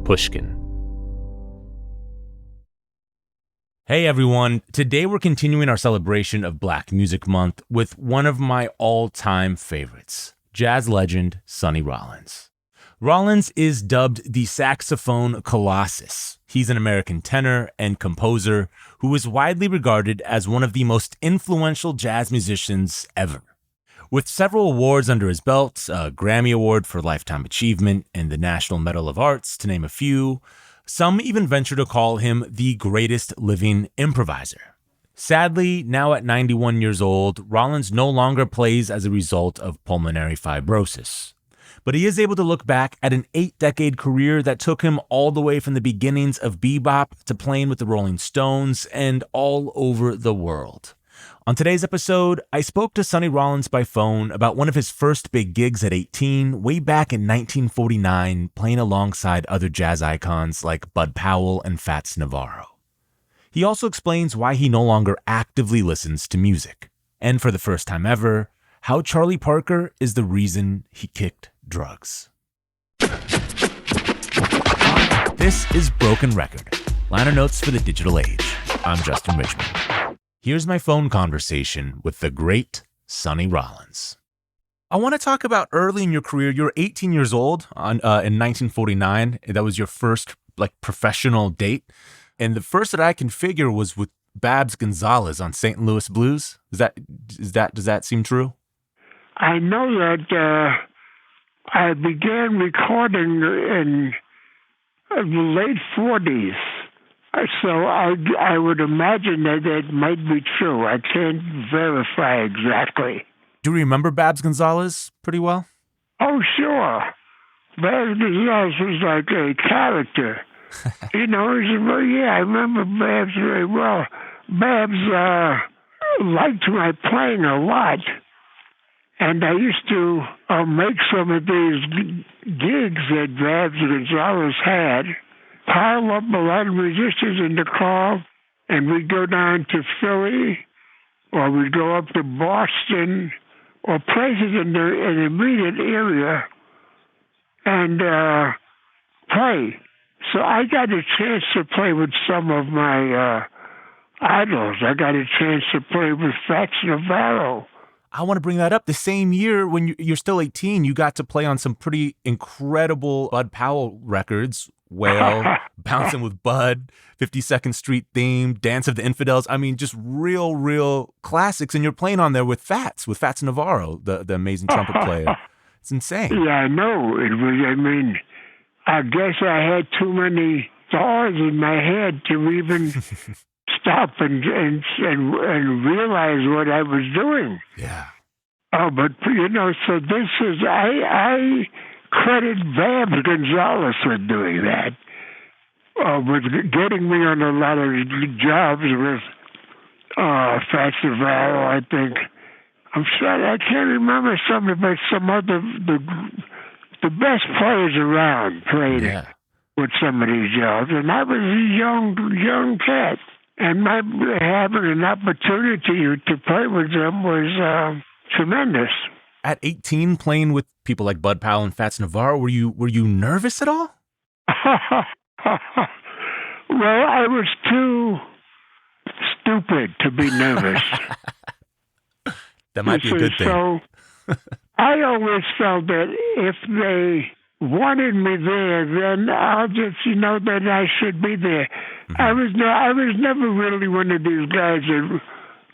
Pushkin. Hey everyone, today we're continuing our celebration of Black Music Month with one of my all-time favorites, jazz legend Sonny Rollins. Rollins is dubbed the saxophone colossus. He's an American tenor and composer who is widely regarded as one of the most influential jazz musicians ever. With several awards under his belt, a Grammy Award for Lifetime Achievement and the National Medal of Arts, to name a few, some even venture to call him the greatest living improviser. Sadly, now at 91 years old, Rollins no longer plays as a result of pulmonary fibrosis. But he is able to look back at an 8-decade career that took him all the way from the beginnings of Bebop to playing with the Rolling Stones and all over the world. On today's episode, I spoke to Sonny Rollins by phone about one of his first big gigs at 18, way back in 1949, playing alongside other jazz icons like Bud Powell and Fats Navarro. He also explains why he no longer actively listens to music, and for the first time ever, how Charlie Parker is the reason he kicked drugs. This is Broken Record, liner notes for the digital age. I'm Justin Richmond. Here's my phone conversation with the great Sonny Rollins. I want to talk about early in your career. You were 18 years old in 1949. That was your first professional date. And the first that I can figure was with Babs Gonzalez on St. Louis Blues. Does that seem true? I know that I began recording in the late 40s. So I would imagine that might be true. I can't verify exactly. Do you remember Babs Gonzalez pretty well? Oh, sure. Babs Gonzalez was like a character. I remember Babs very well. Babs liked my playing a lot. And I used to make some of these gigs that Babs Gonzalez had, pile up a lot of musicians in the car, and we'd go down to Philly, or we'd go up to Boston, or places in the immediate area, and play. So I got a chance to play with some of my idols. I got a chance to play with Fats Navarro. I want to bring that up. The same year, when you're still 18, you got to play on some pretty incredible Bud Powell records. Whale, Bouncing with Bud, 52nd Street Theme, Dance of the Infidels. I mean, just real classics. And you're playing on there with Fats Navarro, the amazing trumpet player. It's insane. Yeah, I know. It was, I guess I had too many stars in my head to even stop and realize what I was doing. Yeah. Oh, but, so this is, I credit Babs Gonzalez for doing that, with getting me on a lot of jobs with Fats Navarro, I think. I'm sorry, I can't remember some other, the best players around played with some of these jobs, and I was a young cat, and having an opportunity to play with them was tremendous. At 18, playing with people like Bud Powell and Fats Navarro, were you nervous at all? Well, I was too stupid to be nervous. That might be a good thing. So I always felt that if they wanted me there, then I'll just, that I should be there. Mm-hmm. I was never really one of these guys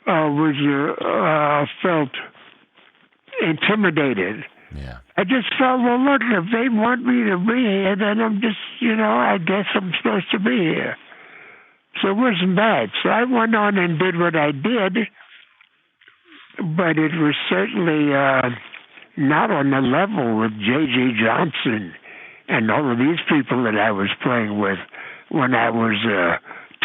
that felt intimidated. Yeah. I just felt, well, look, if they want me to be here, then I'm just, I guess I'm supposed to be here. So it wasn't bad. So I went on and did what I did, but it was certainly not on the level with J.J. Johnson and all of these people that I was playing with when I was a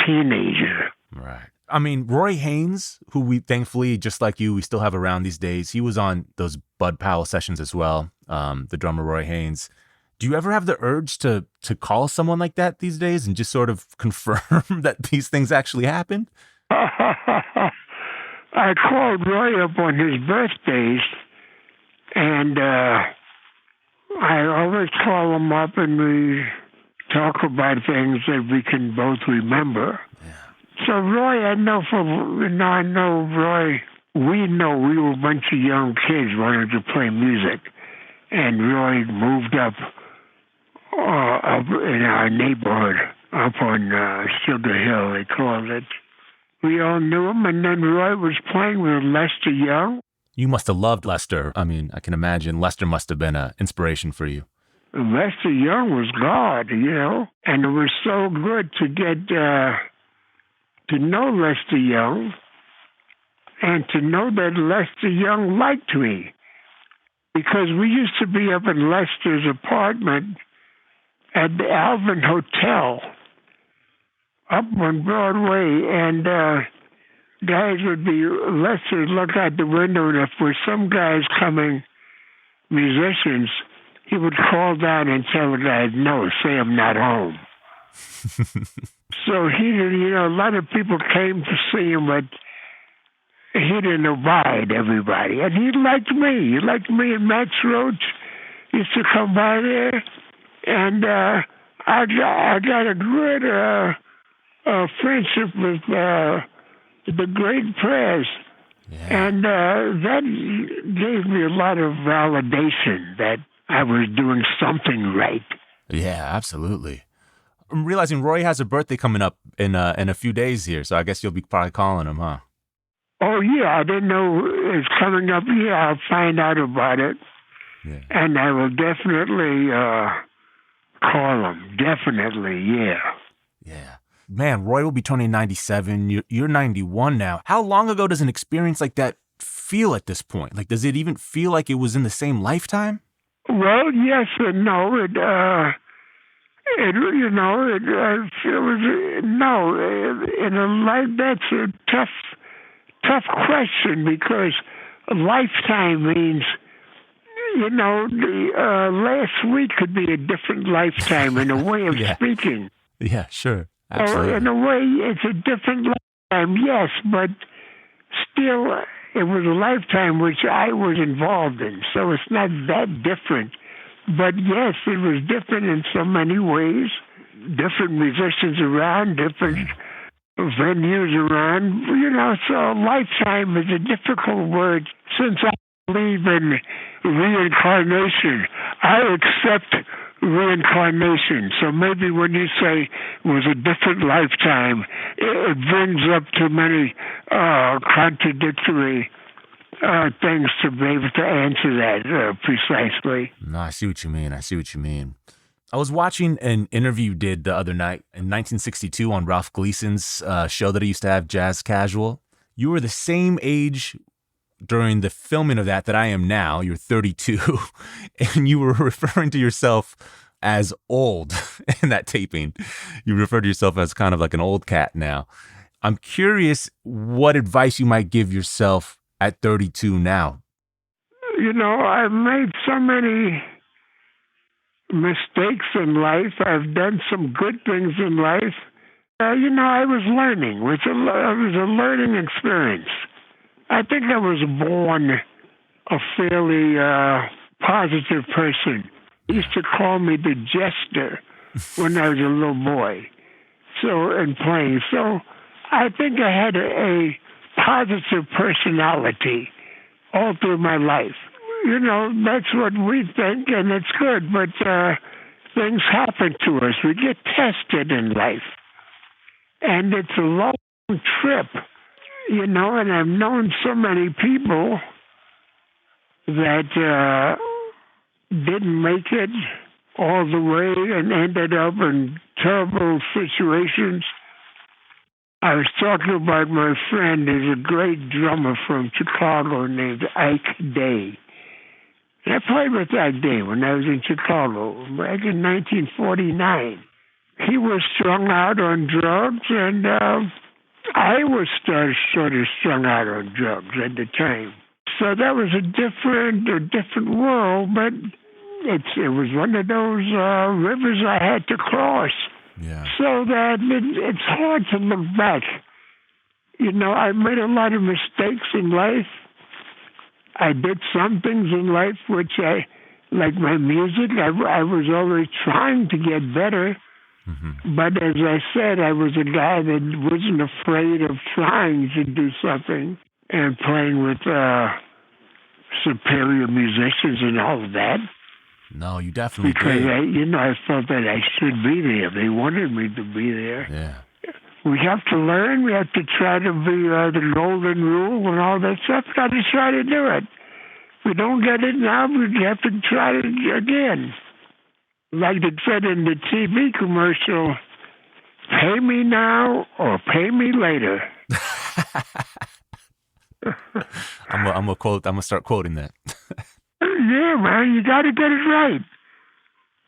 teenager. Right. I mean, Roy Haynes, who we thankfully, just like you, we still have around these days. He was on those Bud Powell sessions as well, the drummer Roy Haynes. Do you ever have the urge to call someone like that these days and just sort of confirm that these things actually happened? I called Roy up on his birthdays, and I always call him up and we talk about things that we can both remember. So Roy, I know Roy. We were a bunch of young kids wanting to play music, and Roy moved up in our neighborhood, up on Sugar Hill, they called it. We all knew him, and then Roy was playing with Lester Young. You must have loved Lester. I mean, I can imagine Lester must have been an inspiration for you. Lester Young was God, and it was so good to get to know Lester Young and to know that Lester Young liked me, because we used to be up in Lester's apartment at the Alvin Hotel up on Broadway, and guys would be, Lester would look out the window, and if there were some guys coming, musicians, he would call down and tell the guys, no, say I'm not home. So he didn't, a lot of people came to see him, but he didn't abide everybody. And he liked me. He liked me, and Max Roach used to come by there. And I got a good friendship with the great press. Yeah. And that gave me a lot of validation that I was doing something right. Yeah, absolutely. I'm realizing Roy has a birthday coming up in a few days here, so I guess you'll be probably calling him, huh? Oh, yeah, I didn't know it's coming up. Yeah, I'll find out about it. Yeah. And I will definitely call him. Definitely, yeah. Yeah. Man, Roy will be turning 97. You're 91 now. How long ago does an experience like that feel at this point? Like, does it even feel like it was in the same lifetime? Well, yes and no. It was no. In a life, that's a tough question, because a lifetime means, the last week could be a different lifetime in a way of speaking. Yeah, sure. Absolutely. Or in a way, it's a different lifetime, yes, but still, it was a lifetime which I was involved in, so it's not that different. But yes, it was different in so many ways. Different musicians around, different venues around, so lifetime is a difficult word. Since I believe in reincarnation, I accept reincarnation. So maybe when you say it was a different lifetime, it brings up too many contradictory things to be able to answer that precisely. No, I see what you mean. I was watching an interview you did the other night in 1962 on Ralph Gleason's show that he used to have, Jazz Casual. You were the same age during the filming of that I am now. You're 32, and you were referring to yourself as old in that taping. You refer to yourself as kind of like an old cat now. I'm curious what advice you might give yourself at 32 now. I've made so many mistakes in life. I've done some good things in life. I was learning. It was a learning experience. I think I was born a fairly positive person. They used to call me the jester when I was a little boy. And playing. So I think I had a positive personality all through my life. That's what we think, and it's good, but things happen to us. We get tested in life, and it's a long trip, and I've known so many people that didn't make it all the way and ended up in terrible situations. I was talking about my friend, who's a great drummer from Chicago named Ike Day. And I played with Ike Day when I was in Chicago back in 1949. He was strung out on drugs, and I was sort of strung out on drugs at the time. So that was a different world, but it was one of those rivers I had to cross. Yeah. So that it's hard to look back. I made a lot of mistakes in life. I did some things in life which like my music, I was always trying to get better. But as I said, I was a guy that wasn't afraid of trying to do something and playing with superior musicians and all of that. No, you definitely because did. I felt that I should be there. They wanted me to be there. Yeah. We have to learn. We have to try to be the golden rule and all that stuff. Got to try to do it. If we don't get it now, we have to try it again. Like it said in the TV commercial, pay me now or pay me later. I'm gonna start quoting that. Yeah, man, you got to get it right.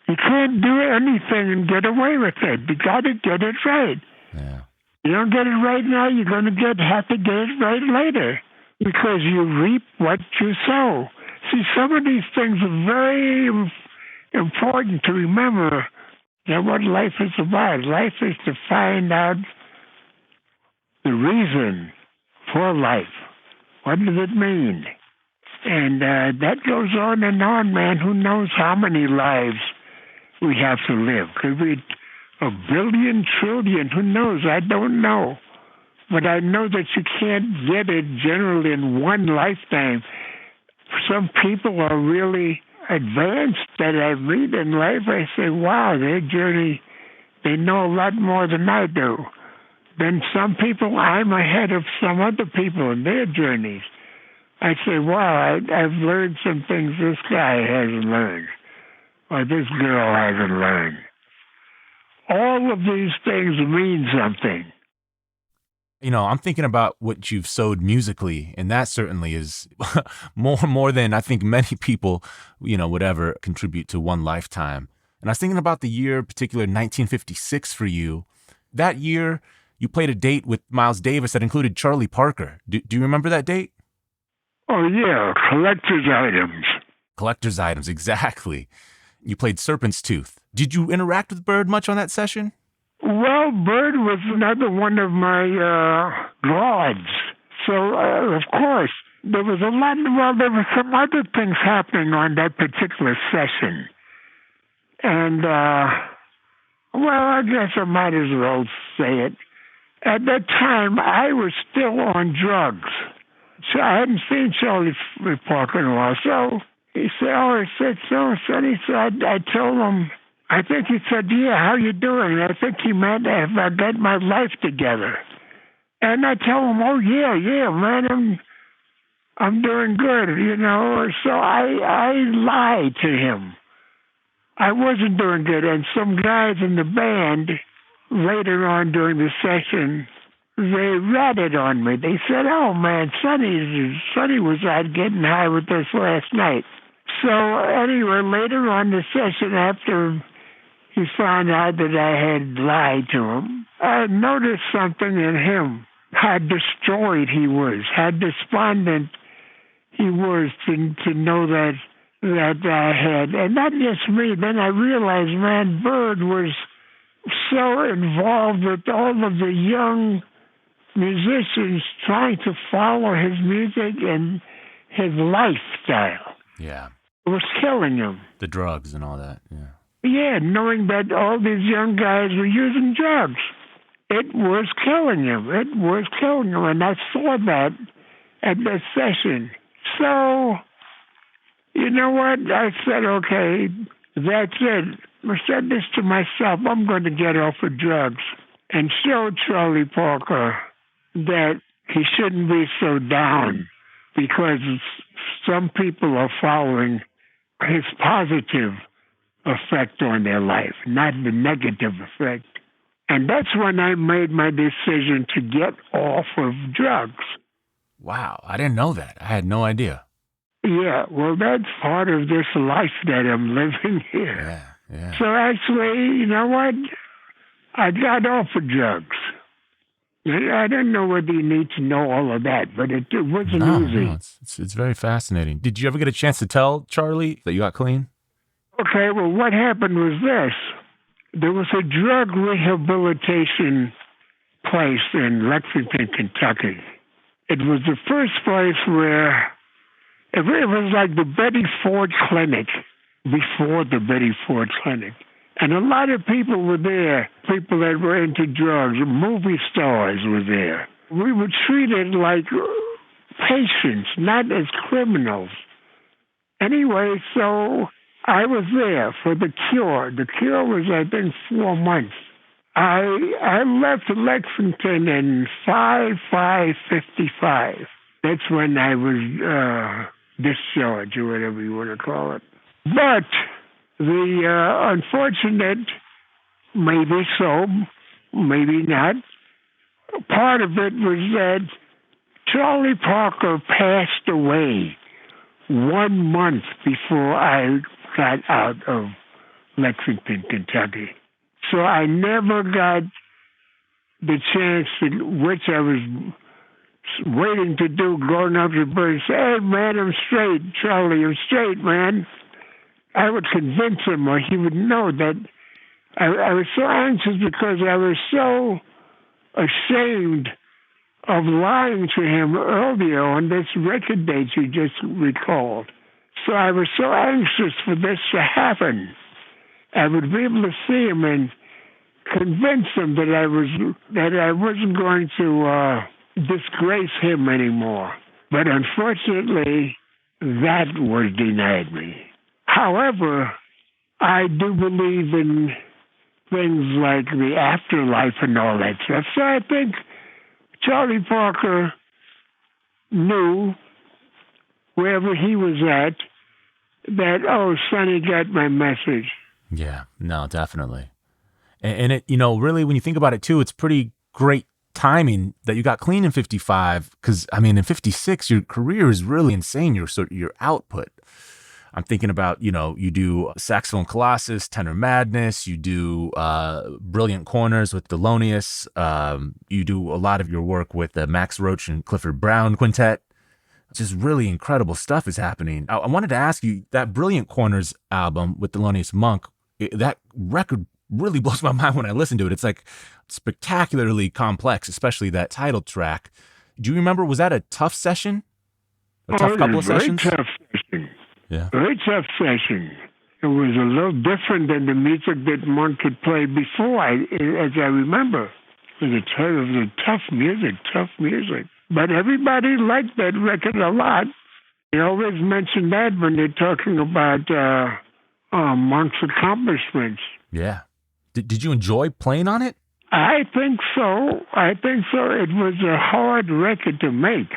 You can't do anything and get away with it. You got to get it right. Yeah. You don't get it right now, you're going to have to get it right later because you reap what you sow. See, some of these things are very important to remember that what life is about. Life is to find out the reason for life. What does it mean? And that goes on and on, man. Who knows how many lives we have to live? Could be a billion, trillion. Who knows? I don't know. But I know that you can't get it generally in one lifetime. Some people are really advanced that I meet in life. I say, wow, their journey, they know a lot more than I do. Then some people, I'm ahead of some other people in their journeys. I say, wow, I've learned some things this guy hasn't learned, or this girl hasn't learned. All of these things mean something. I'm thinking about what you've sowed musically, and that certainly is more than I think many people, would ever contribute to one lifetime. And I was thinking about the year, particular 1956 for you. That year, you played a date with Miles Davis that included Charlie Parker. Do you remember that date? Oh, yeah, collector's items. Collector's items, exactly. You played Serpent's Tooth. Did you interact with Bird much on that session? Well, Bird was another one of my gods. So, of course, there was there were some other things happening on that particular session. And, I guess I might as well say it. At that time, I was still on drugs. So I hadn't seen Charlie Parker in a while. So he said, Sonny. So I told him, I think he said, yeah, how you doing? I think he meant, have I got my life together? And I told him, oh, yeah, man, I'm doing good, So I lied to him. I wasn't doing good. And some guys in the band, later on during the session, they ratted on me. They said, oh, man, Sonny was out getting high with us last night. So anyway, later on the session, after he found out that I had lied to him, I noticed something in him, how destroyed he was, how despondent he was to know that I had. And not just me. Then I realized, man, Bird was so involved with all of the young musicians trying to follow his music and his lifestyle. Yeah. It was killing him. The drugs and all that, yeah. Yeah, knowing that all these young guys were using drugs. It was killing him. And I saw that at that session. So, you know what? I said, okay, that's it. I said this to myself, I'm going to get off of drugs and show Charlie Parker that he shouldn't be so down because some people are following his positive effect on their life, not the negative effect. And that's when I made my decision to get off of drugs. Wow, I didn't know that. I had no idea. Yeah, well, that's part of this life that I'm living here. Yeah. So actually, you know what? I got off of drugs. I don't know whether you need to know all of that, but it wasn't easy. No, it's very fascinating. Did you ever get a chance to tell Charlie that you got clean? Okay, well, what happened was this. There was a drug rehabilitation place in Lexington, Kentucky. It was the first place where it was like the Betty Ford Clinic before the Betty Ford Clinic. And a lot of people were there, people that were into drugs, movie stars were there. We were treated like patients, not as criminals. Anyway, so I was there for the cure. The cure was, I think, 4 months. I left Lexington in 5/5/55. That's when I was discharged, or whatever you want to call it. But the unfortunate, maybe so, maybe not, part of it was that Charlie Parker passed away 1 month before I got out of Lexington, Kentucky. So I never got the chance which I was waiting to do, going up to the bird and say, "Hey, man, I'm straight. Charlie, I'm straight, man." I would convince him, or he would know that I was so anxious because I was so ashamed of lying to him earlier on this record date you just recalled. So I was so anxious for this to happen. I would be able to see him and convince him that I wasn't going to disgrace him anymore. But unfortunately, that was denied me. However, I do believe in things like the afterlife and all that stuff. So I think Charlie Parker knew, wherever he was at, that, oh, Sonny got my message. Yeah, no, definitely. And it, really, when you think about it too, it's pretty great timing that you got clean in 55, because I mean, in 56, your career is really insane. Your output. I'm thinking about, you do Saxophone Colossus, Tenor Madness, you do Brilliant Corners with Thelonious, you do a lot of your work with the Max Roach and Clifford Brown Quintet. Just really incredible stuff is happening. I wanted to ask you, that Brilliant Corners album with Thelonious Monk, that record really blows my mind when I listen to it. It's like spectacularly complex, especially that title track. Do you remember, was that a tough session? A tough couple of sessions? Very tough session. Yeah. Very tough session. It was a little different than the music that Monk had played before, as I remember. It was a tough music. But everybody liked that record a lot. They always mention that when they're talking about Monk's accomplishments. Yeah. Did you enjoy playing on it? I think so. It was a hard record to make.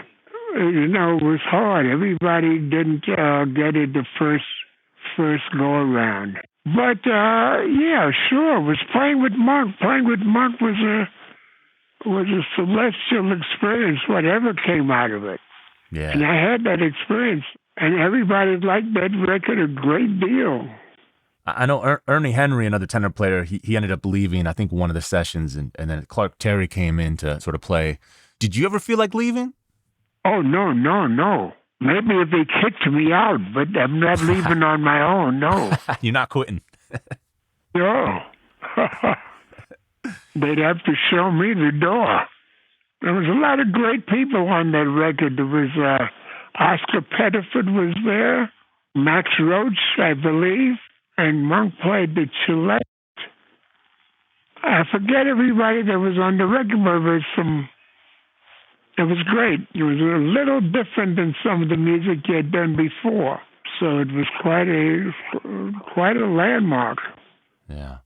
It was hard. Everybody didn't get it the first go around. But yeah, sure. Was playing with Monk. Playing with Monk was a celestial experience. Whatever came out of it. Yeah. And I had that experience, and everybody liked that record a great deal. I know Ernie Henry, another tenor player, he ended up leaving, I think, one of the sessions, and then Clark Terry came in to sort of play. Did you ever feel like leaving? Oh, no. Maybe if they kicked me out, but I'm not leaving on my own, no. You're not quitting. No. They'd have to show me the door. There was a lot of great people on that record. There was Oscar Pettiford was there, Max Roach, I believe, and Monk played the cello. I forget everybody that was on the record, but it was great. It was a little different than some of the music he had done before. So it was quite a landmark. Yeah.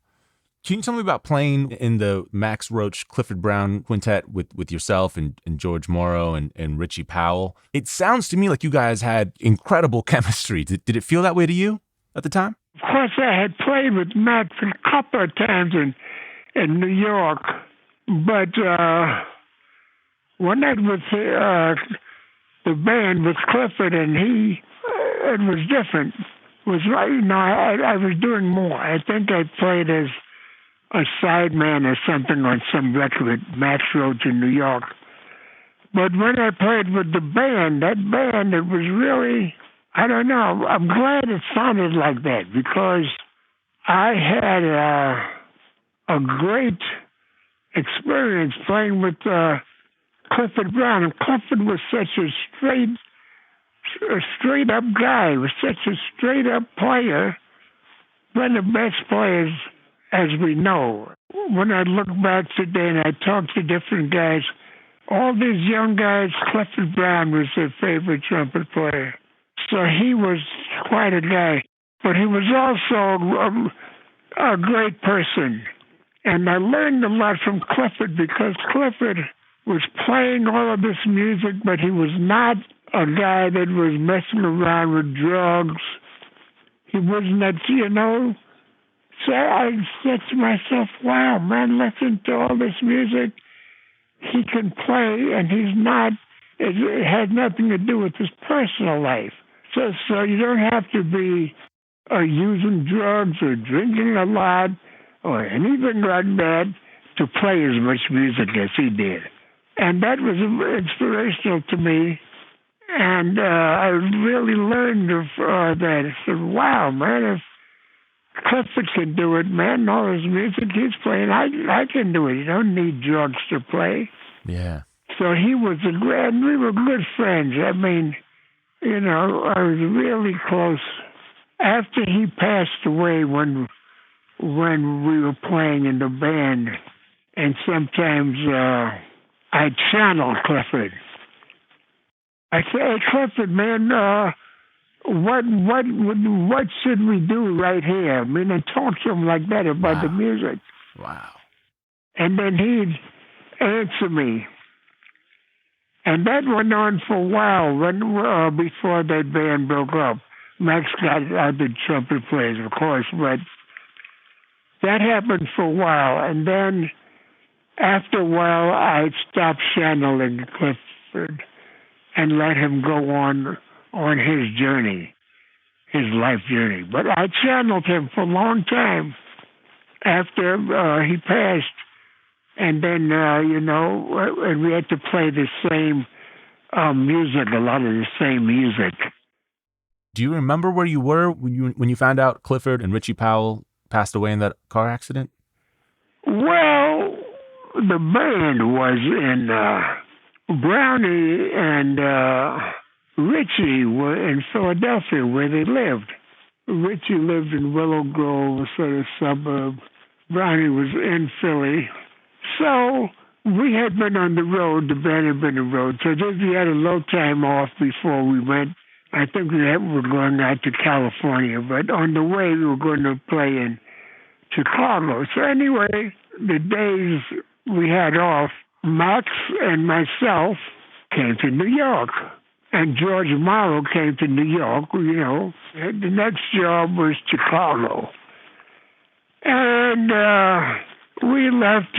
Can you tell me about playing in the Max Roach, Clifford Brown Quintet with yourself and George Morrow and Richie Powell? It sounds to me like you guys had incredible chemistry. Did it feel that way to you at the time? Of course, I had played with Max a couple of times in New York, but one night with the band with Clifford, and it was different. It was I was doing more. I think I played as a sideman or something on some record with Max Roach in New York. But when I played with the band, it was really, I don't know, I'm glad it sounded like that, because I had a great experience playing with Clifford Brown. And Clifford was such a straight up guy. He was such a straight up player. One of the best players as we know. When I look back today and I talk to different guys, all these young guys, Clifford Brown was their favorite trumpet player. So he was quite a guy. But he was also a great person. And I learned a lot from Clifford because Clifford was playing all of this music, but he was not a guy that was messing around with drugs. He wasn't that, So I said to myself, wow, man, listen to all this music. He can play, and he's not, it has nothing to do with his personal life. So you don't have to be using drugs or drinking a lot or anything like that to play as much music as he did. And that was inspirational to me. And I really learned of that. I said, wow, man, if Clifford can do it, man, all his music he's playing, I can do it. You don't need drugs to play. Yeah. So he was and we were good friends. I mean, I was really close. After he passed away, when we were playing in the band, and sometimes I channeled Clifford. I said, "Hey, Clifford, man, what should we do right here?" I mean, I talked to him like that about the music. Wow. And then he'd answer me. And that went on for a while before that band broke up. Max got other trumpet players, of course, but that happened for a while. And then after a while, I stopped channeling Clifford and let him go on his journey, his life journey. But I channeled him for a long time after he passed. And then, and we had to play the same music, a lot of the same music. Do you remember where you were when you found out Clifford and Richie Powell passed away in that car accident? Well, the band was in Brownie and Richie were in Philadelphia, where they lived. Richie lived in Willow Grove, a sort of suburb. Brownie was in Philly. So we had been on the road, the band had been on the road. So we had a little time off before we went. I think we were going out to California, but on the way we were going to play in Chicago. So anyway, the days we had off, Max and myself came to New York. And George Morrow came to New York, The next job was Chicago. And we left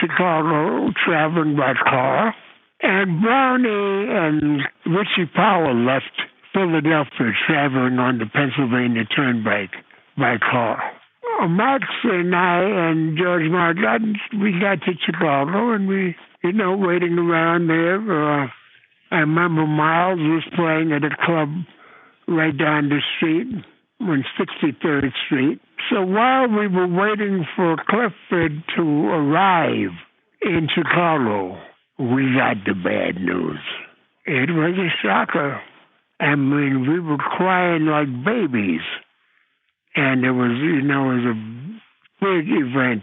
Chicago traveling by car, and Brownie and Richie Powell left Philadelphia traveling on the Pennsylvania Turnpike by car. Max and I and George Margot, we got to Chicago, and we, waiting around there. I remember Miles was playing at a club right down the street on 63rd Street. So while we were waiting for Clifford to arrive in Chicago, we got the bad news. It was a shocker. I mean, we were crying like babies. And it was, it was a big event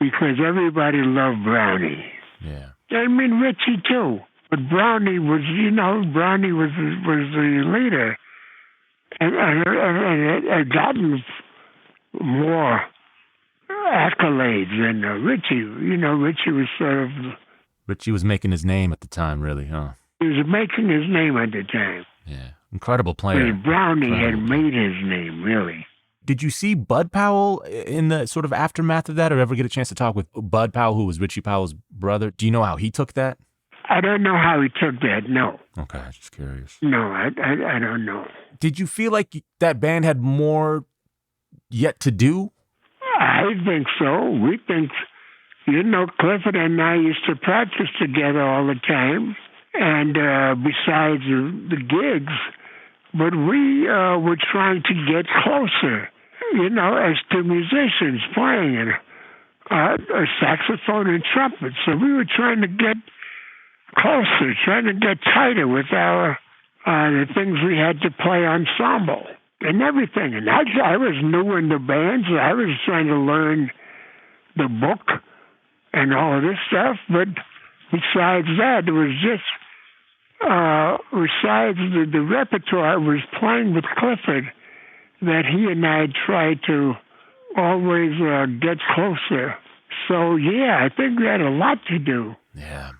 because everybody loved Brownie. Yeah. I mean, Richie too. But Brownie was, Brownie was the leader. And it had gotten more accolades than Richie. Richie was sort of... Richie was making his name at the time, really, huh? He was making his name at the time. Yeah, incredible player. But Brownie had made his name, really. Did you see Bud Powell in the sort of aftermath of that, or ever get a chance to talk with Bud Powell, who was Richie Powell's brother? Do you know how he took that? I don't know how he took that, no. Okay, just curious. No, I don't know. Did you feel like that band had more yet to do? I think so. We think, Clifford and I used to practice together all the time, and besides the gigs, but we were trying to get closer, as to musicians playing a saxophone and trumpet. So we were trying to get closer, trying to get tighter with the things we had to play ensemble. and everything. And I was new in the band, so I was trying to learn the book and all of this stuff. But besides that, it was just, besides the repertoire, was playing with Clifford that he and I tried to always get closer. So, yeah, I think we had a lot to do. Yeah.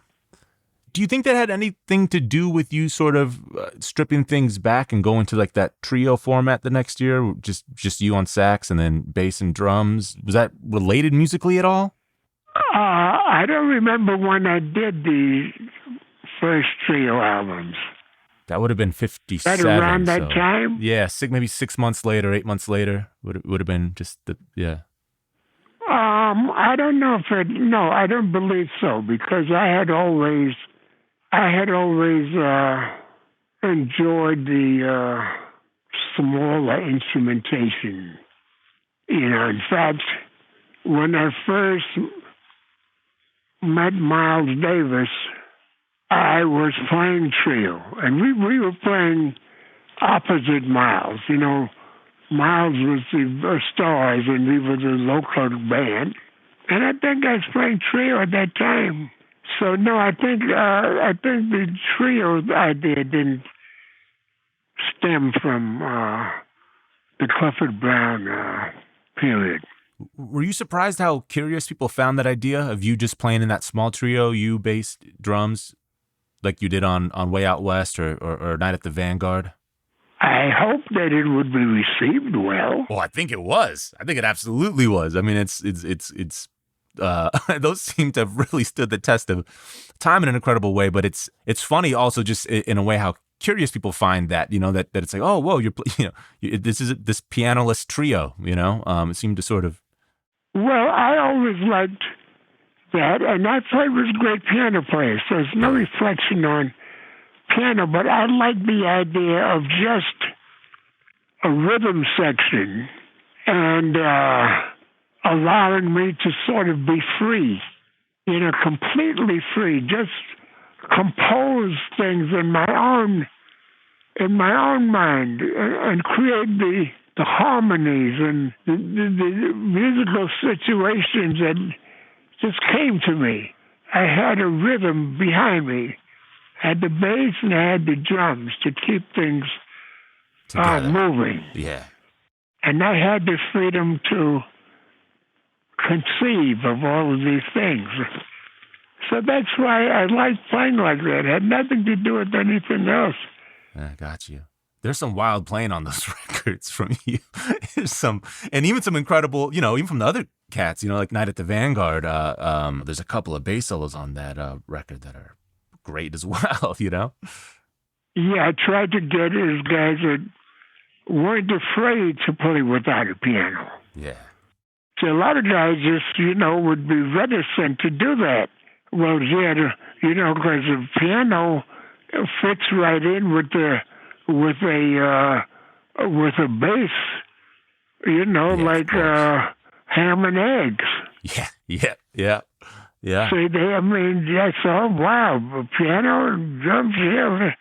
Do you think that had anything to do with you sort of stripping things back and going to like that trio format the next year? Just you on sax and then bass and drums? Was that related musically at all? I don't remember when I did the first trio albums. That would have been 57. That around that time? Yeah, maybe 6 months later, 8 months later would have been just yeah. I don't know no, I don't believe so, because I had always enjoyed the smaller instrumentation. You know, in fact, when I first met Miles Davis, I was playing trio, and we were playing opposite Miles. You know, Miles was the Stars, and we were the local band. And I think I was playing trio at that time. So no, I think the trio idea didn't stem from the Clifford Brown period. Were you surprised how curious people found that idea of you just playing in that small trio, you bass, drums, like you did on Way Out West or Night at the Vanguard? I hope that it would be received well. Well, I think it was. I think it absolutely was. I mean, it's those seem to have really stood the test of time in an incredible way. But it's funny also just in a way how curious people find that, you know, that it's like, oh, whoa, this is this pianoless trio, you know. It seemed to sort of. Well, I always liked that, and I played with great piano players. So there's no reflection on piano, but I like the idea of just a rhythm section and allowing me to sort of be free, you know, completely free, just compose things in my own mind and create the harmonies and the musical situations that just came to me. I had a rhythm behind me. I had the bass and I had the drums to keep things moving. Yeah. And I had the freedom to conceive of all of these things. So that's why I like playing like that. It had nothing to do with anything else. I got you. There's some wild playing on those records from you. And even some incredible, you know, even from the other cats, you know, like Night at the Vanguard. There's a couple of bass solos on that record that are great as well, you know? Yeah, I tried to get these guys that weren't afraid to play without a piano. Yeah. So a lot of guys just, you know, would be reticent to do that. Well, yeah, you know, because the piano fits right in with a bass, you know, like ham and eggs. Yeah. See, that's all. Wow, piano and drums, yeah,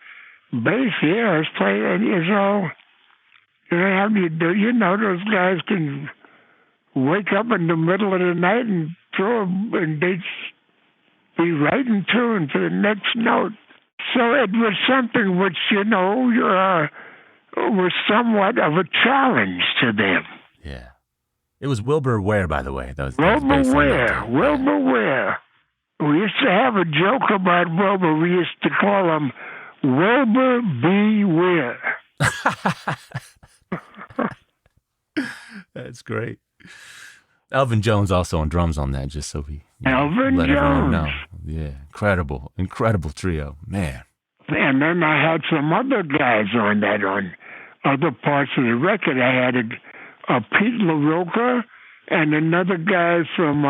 bass, yeah, let's play it. It's all. You know, how you do? You know, those guys can wake up in the middle of the night and and they'd be right in tune to the next note. So it was something which, you know, was somewhat of a challenge to them. Yeah. It was Wilbur Ware, by the way. Wilbur Ware. We used to have a joke about Wilbur. We used to call him Wilbur B. Ware. That's great. Elvin Jones also on drums on that, just so we Elvin let Jones. everyone know. Yeah, incredible trio, man. And then I had some other guys on that on other parts of the record. I had a Pete LaRocca and another guy from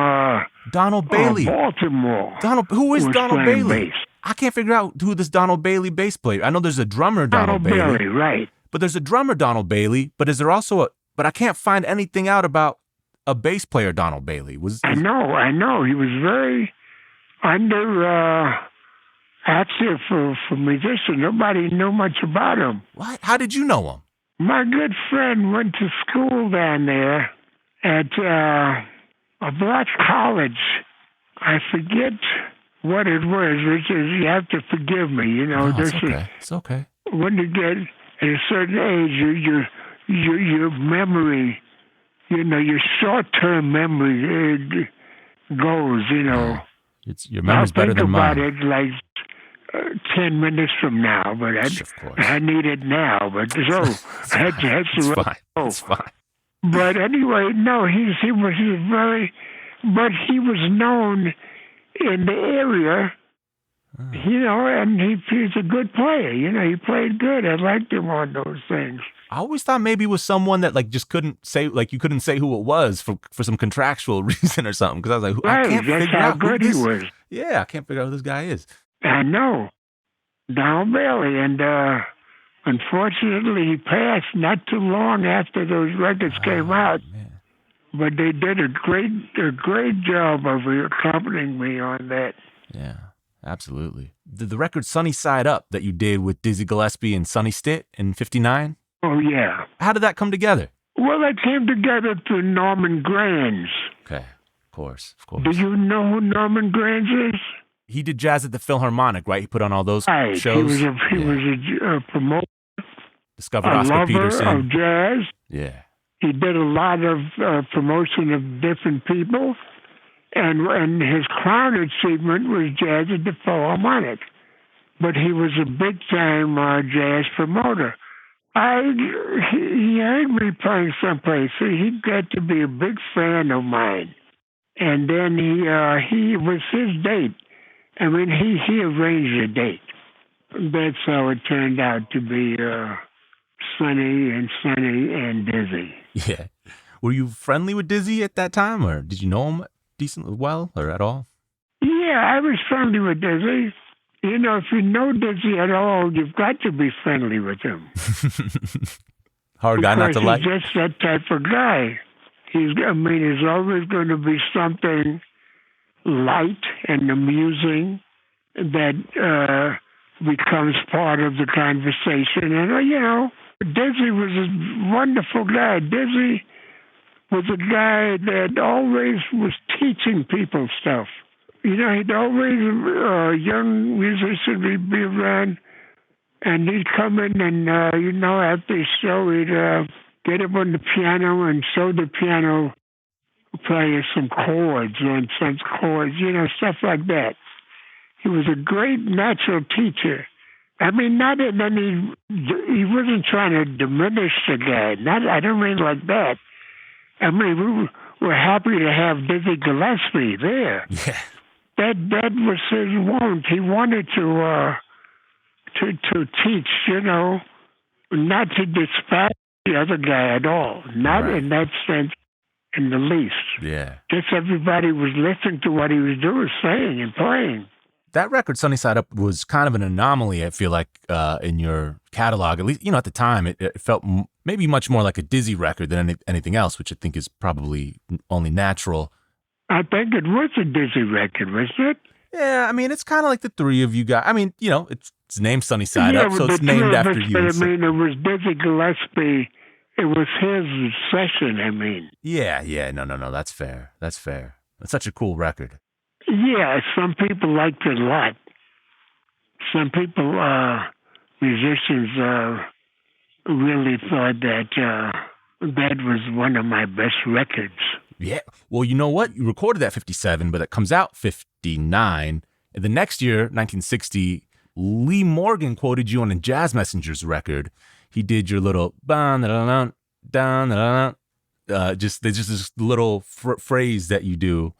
Donald Bailey, Baltimore. Who is Donald Bailey? Bass. I can't figure out who this Donald Bailey bass player. I know there's a drummer Donald Bailey, right? But there's a drummer Donald Bailey. But is there also But I can't find anything out about a bass player Donald Bailey. I know. He was very active for musicians. Nobody knew much about him. What? How did you know him? My good friend went to school down there at a black college. I forget what it was, which is, you have to forgive me. You know, No, this it's is okay. It's okay. when you get at a certain age, your memory, you know, your short-term memory goes. You know, Your I'll memory's better think than about mine. it like 10 minutes from now, but Of course. I need it now. But so that's It's the way. fine. It's fine. But anyway, no, he was very, but he was known in the area, you know, and he's a good player. You know, he played good. I liked him on those things. I always thought maybe it was someone that like just couldn't say, like you couldn't say who it was for some contractual reason or something. Because I was like, I Right, can't that's figure how out who good he this. was. Yeah, I can't figure out who this guy is. I know, Don Bailey, and unfortunately, he passed not too long after those records came out. Man. But they did a great job of accompanying me on that. Yeah, absolutely. The record Sunny Side Up that you did with Dizzy Gillespie and Sonny Stitt in '59. Oh yeah. How did that come together? Well, it came together through Norman Granz. Okay, of course. Do you know who Norman Granz is? He did jazz at the Philharmonic, right? He put on all those Right. shows. He was a promoter, Discovered a Oscar lover Peterson. of jazz. Yeah. He did a lot of promotion of different people, and his crown achievement was jazz at the Philharmonic. But he was a big-time jazz promoter. He heard me playing someplace, so he got to be a big fan of mine. And then he was his date. I mean, he arranged a date. That's how it turned out to be Sonny and Dizzy. Yeah. Were you friendly with Dizzy at that time, or did you know him decently well, or at all? Yeah, I was friendly with Dizzy. You know, if you know Dizzy at all, you've got to be friendly with him. Hard guy not to like? He's just that type of guy. There's always going to be something light and amusing that becomes part of the conversation. And, you know, Dizzy was a wonderful guy. Dizzy was a guy that always was teaching people stuff. You know, he'd always, young musician, he'd be around, and he'd come in and, you know, after the show, he'd get up on the piano and show the piano player some chords, on some chords, you know, stuff like that. He was a great natural teacher. I mean, not in any, he wasn't trying to diminish the guy. I don't mean like that. I mean, we were happy to have Dizzy Gillespie there. Yeah. That was his want. He wanted to teach, you know, not to despise the other guy at all. Not Right. in that sense in the least. Yeah. Just everybody was listening to what he was doing, saying and playing. That record, Sunny Side Up, was kind of an anomaly, I feel like, in your catalog. At least, you know, at the time, it felt maybe much more like a Dizzy record than anything else, which I think is probably only natural. I think it was a Dizzy record, wasn't it? Yeah, I mean, it's kind of like the three of you guys. I mean, you know, it's named Sunny Side Up, so it's named after you. But I mean, it was Dizzy Gillespie. It was his session, I mean. Yeah. No, that's fair. That's such a cool record. Yeah, some people liked it a lot. Some people, musicians, really thought that that was one of my best records. Yeah. Well, you know what? You recorded that 57, but it comes out 59. And the next year, 1960, Lee Morgan quoted you on a Jazz Messengers record. He did your little just this little phrase that you do.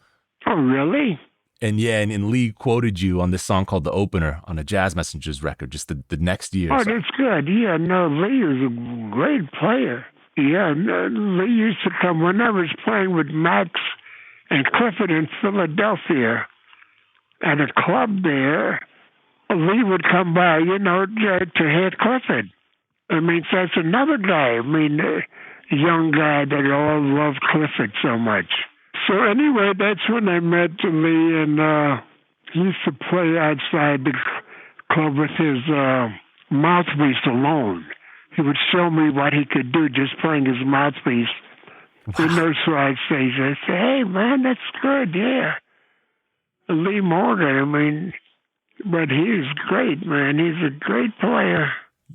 Oh, really? And yeah, and Lee quoted you on this song called The Opener on a Jazz Messengers record just the next year. Oh, so. that's good. Yeah, no, Lee is a great player. Yeah, Lee used to come when I was playing with Max and Clifford in Philadelphia at a club there. Lee would come by, you know, to hear Clifford. I mean, so that's another guy. I mean, a young guy that all loved Clifford so much. So anyway, that's when I met Lee, and he used to play outside the club with his mouthpiece alone. he would show me what he could do just playing his mouthpiece. In those side stages, I say, hey, man, that's good, yeah. Lee Morgan, I mean, but he's great, man. He's a great player.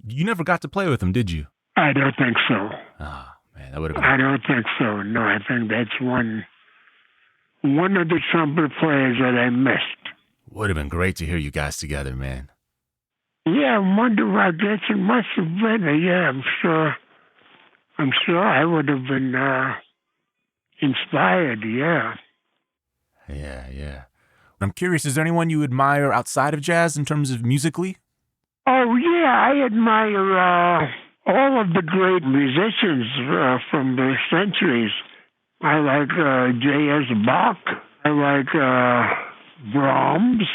You never got to play with him, did you? I don't think so. Oh, man, that would have been... I don't think so. No, I think that's one of the trumpet players that I missed. Would have been great to hear you guys together, man. Yeah, I wonder, I guess it must have been. Yeah, I'm sure I would have been inspired, yeah. Yeah. I'm curious, is there anyone you admire outside of jazz in terms of musically? Oh, yeah, I admire all of the great musicians from the centuries. I like J.S. Bach. I like Brahms,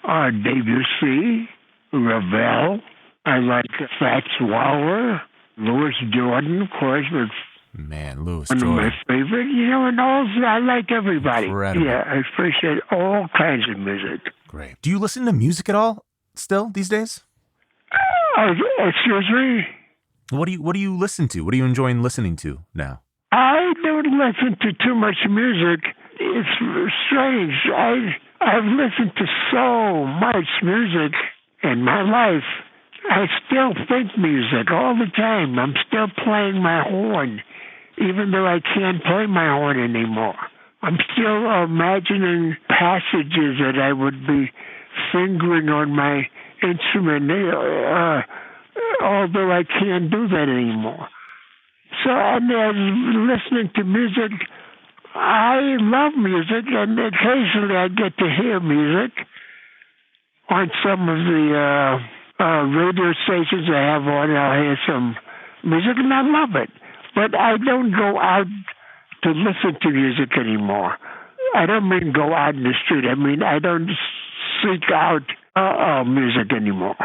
Debussy, Ravel. I like Fats Waller, Louis Jordan, of course, but man, Louis one Jordan. of my favorite. And also I like everybody. Incredible. Yeah, I appreciate all kinds of music. Great. Do you listen to music at all still these days? Excuse me? What do you listen to? What are you enjoying listening to now? I don't listen to too much music. It's strange. I've listened to so much music in my life. I still think music all the time. I'm still playing my horn, even though I can't play my horn anymore. I'm still imagining passages that I would be fingering on my instrument, although I can't do that anymore. So, listening to music, I love music, and occasionally I get to hear music on some of the radio stations I have on. I'll hear some music, and I love it. But I don't go out to listen to music anymore. I don't mean go out in the street. I mean, I don't seek out music anymore.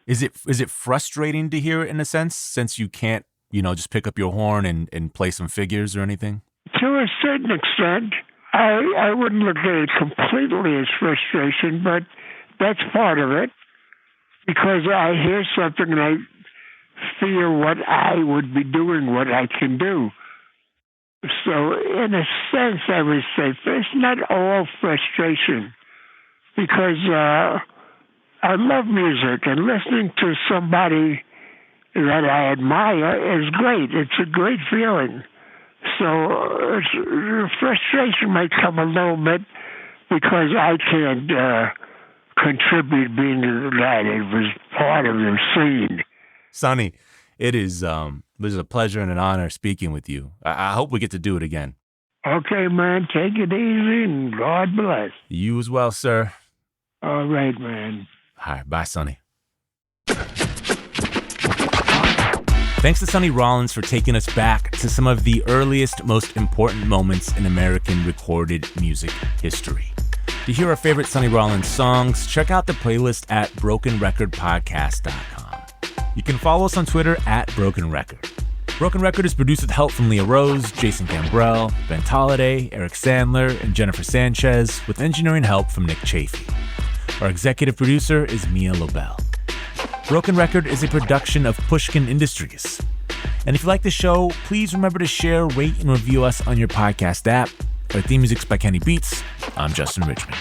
Is it frustrating to hear it in a sense, since you can't, just pick up your horn and play some figures or anything? To a certain extent, I wouldn't look at it completely as frustration, but that's part of it. Because I hear something and I feel what I would be doing, what I can do. So in a sense, I would say it's not all frustration, because I love music, and listening to somebody that I admire is great. It's a great feeling. So frustration might come a little bit because I can't contribute being that. It was part of the scene. Sonny, it is a pleasure and an honor speaking with you. I hope we get to do it again. Okay, man. Take it easy, and God bless. You as well, sir. All right, man. All right, bye, Sonny. Thanks to Sonny Rollins for taking us back to some of the earliest, most important moments in American recorded music history. To hear our favorite Sonny Rollins songs, check out the playlist at brokenrecordpodcast.com. You can follow us on Twitter at Broken Record. Broken Record is produced with help from Leah Rose, Jason Gambrell, Ben Tolliday, Eric Sandler, and Jennifer Sanchez, with engineering help from Nick Chafee. Our executive producer is Mia Lobel. Broken Record is a production of Pushkin Industries. And if you like the show, please remember to share, rate, and review us on your podcast app. Our theme music's by Kenny Beats. I'm Justin Richmond.